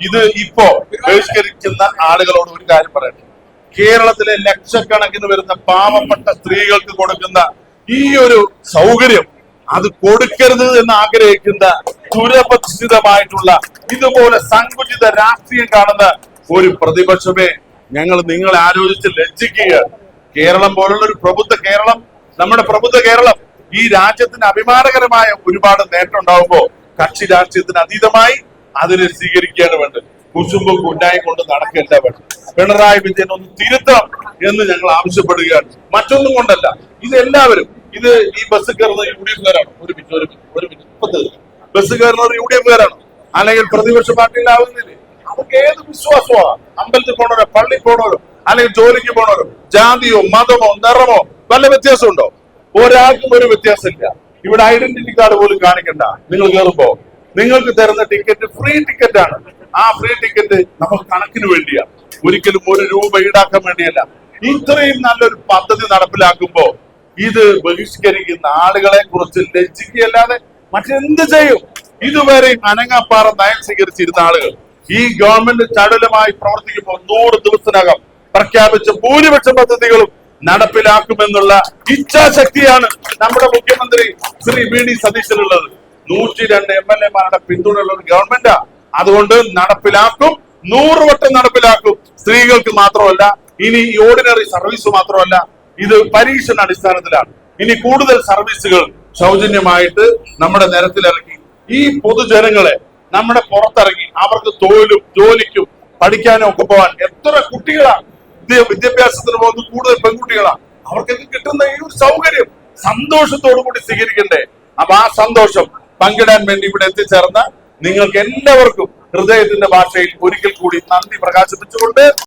ഇത് ഇപ്പോ ബഹിഷ്കരിക്കുന്ന ആളുകളോട് ഒരു കാര്യം പറയട്ടെ. കേരളത്തിലെ ലക്ഷക്കണക്കിന് വരുന്ന പാവപ്പെട്ട സ്ത്രീകൾക്ക് കൊടുക്കുന്ന ഈ ഒരു സൗകര്യം അത് കൊടുക്കരുത് എന്ന് ആഗ്രഹിക്കുന്ന ദുരപരിചിതമായിട്ടുള്ള ഇതുപോലെ സങ്കുചിത രാഷ്ട്രീയം കാണുന്ന ഒരു പ്രതിപക്ഷമേ, ഞങ്ങൾ നിങ്ങളെ ആലോചിച്ച് ലജ്ജിക്കുക. കേരളം പോലുള്ള ഒരു പ്രബുദ്ധ കേരളം, നമ്മുടെ പ്രബുദ്ധ കേരളം, ഈ രാജ്യത്തിന് അഭിമാനകരമായ ഒരുപാട് നേട്ടം ഉണ്ടാവുമ്പോ കക്ഷി രാഷ്ട്രീയത്തിന് അതീതമായി അതിനെ സ്വീകരിക്കുകയാണ് വേണ്ടത്. കുശുമ്പും കുന്നായി കൊണ്ട് നടക്കേണ്ട വേണ്ടത്. പിണറായി വിജയൻ ഒന്ന് തിരുത്തണം എന്ന് ഞങ്ങൾ ആവശ്യപ്പെടുകയാണ്. മറ്റൊന്നും കൊണ്ടല്ല, ഇത് എല്ലാവരും ഇത് ഈ ബസ് കയറുന്ന UDF-കാരാണ്. ഒരു മിനിറ്റ് ബസ് കയറുന്നത് UDF-കാരാണ്, അല്ലെങ്കിൽ പ്രതിപക്ഷ പാർട്ടിയിലാവുന്നില്ലേ? അവർക്ക് ഏത് വിശ്വാസമാണ്? അമ്പലത്തിൽ പോണവരോ, പള്ളി പോണവരോ, അല്ലെങ്കിൽ ജോലിക്ക് പോണവരോ, ജാതിയോ മതമോ നിറമോ വല്ല വ്യത്യാസമുണ്ടോ? ഒരാൾക്കും ഒരു വ്യത്യാസമില്ല. ഇവിടെ ഐഡന്റിറ്റി കാർഡ് പോലും കാണിക്കണ്ട. നിങ്ങൾ കയറുമ്പോ നിങ്ങൾക്ക് തരുന്ന ടിക്കറ്റ് ഫ്രീ ടിക്കറ്റ് ആണ്. ആ ഫ്രീ ടിക്കറ്റ് നമുക്ക് കണക്കിന് വേണ്ടിയാണ്, ഒരിക്കലും ₹1 ഈടാക്കാൻ വേണ്ടിയല്ല. ഇത്രയും നല്ലൊരു പദ്ധതി നടപ്പിലാക്കുമ്പോ ഇത് ബഹിഷ്കരിക്കുന്ന ആളുകളെ കുറിച്ച് ലജ്ജിക്കുകയല്ലാതെ മറ്റെന്ത് ചെയ്യും? ഇതുവരെയും അനങ്ങാപ്പാറ നയം സ്വീകരിച്ചിരുന്ന ആളുകൾ ഈ ഗവൺമെന്റ് ചടുലമായി പ്രവർത്തിക്കുമ്പോൾ 100 ദിവസത്തിനകം പ്രഖ്യാപിച്ച ഭൂരിപക്ഷ പദ്ധതികളും നടപ്പിലാക്കുമെന്നുള്ള ഇച്ഛാശക്തിയാണ് നമ്മുടെ മുഖ്യമന്ത്രി ശ്രീ VD സതീശനുള്ളത്. 102 MLA-മാരുടെ പിന്തുണയുള്ള ഒരു ഗവൺമെന്റാ. അതുകൊണ്ട് നടപ്പിലാക്കും, 100 വട്ടം നടപ്പിലാക്കും. സ്ത്രീകൾക്ക് മാത്രമല്ല, ഇനി ഈ ഓർഡിനറി സർവീസ് മാത്രമല്ല, ഇത് പരീക്ഷണ അടിസ്ഥാനത്തിലാണ്. ഇനി കൂടുതൽ സർവീസുകൾ സൗജന്യമായിട്ട് നമ്മുടെ നിരത്തിലിറക്കി ഈ പൊതുജനങ്ങളെ നമ്മുടെ പുറത്തിറങ്ങി അവർക്ക് തൊഴിലും ജോലിക്കും പഠിക്കാനും ഒക്കെ പോകാൻ എത്ര കുട്ടികളാണ് വിദ്യാഭ്യാസത്തിന് പോകുന്ന കൂടുതൽ പെൺകുട്ടികളാണ്. അവർക്കൊക്കെ കിട്ടുന്ന ഈ ഒരു സൗകര്യം സന്തോഷത്തോടു കൂടി സ്വീകരിക്കണ്ടേ? അപ്പൊ ആ സന്തോഷം പങ്കിടാൻ വേണ്ടി ഇവിടെ എത്തിച്ചേർന്ന നിങ്ങൾക്ക് എല്ലാവർക്കും ഹൃദയത്തിന്റെ ഭാഷയിൽ ഒരിക്കൽ കൂടി നന്ദി പ്രകാശിപ്പിച്ചുകൊണ്ട്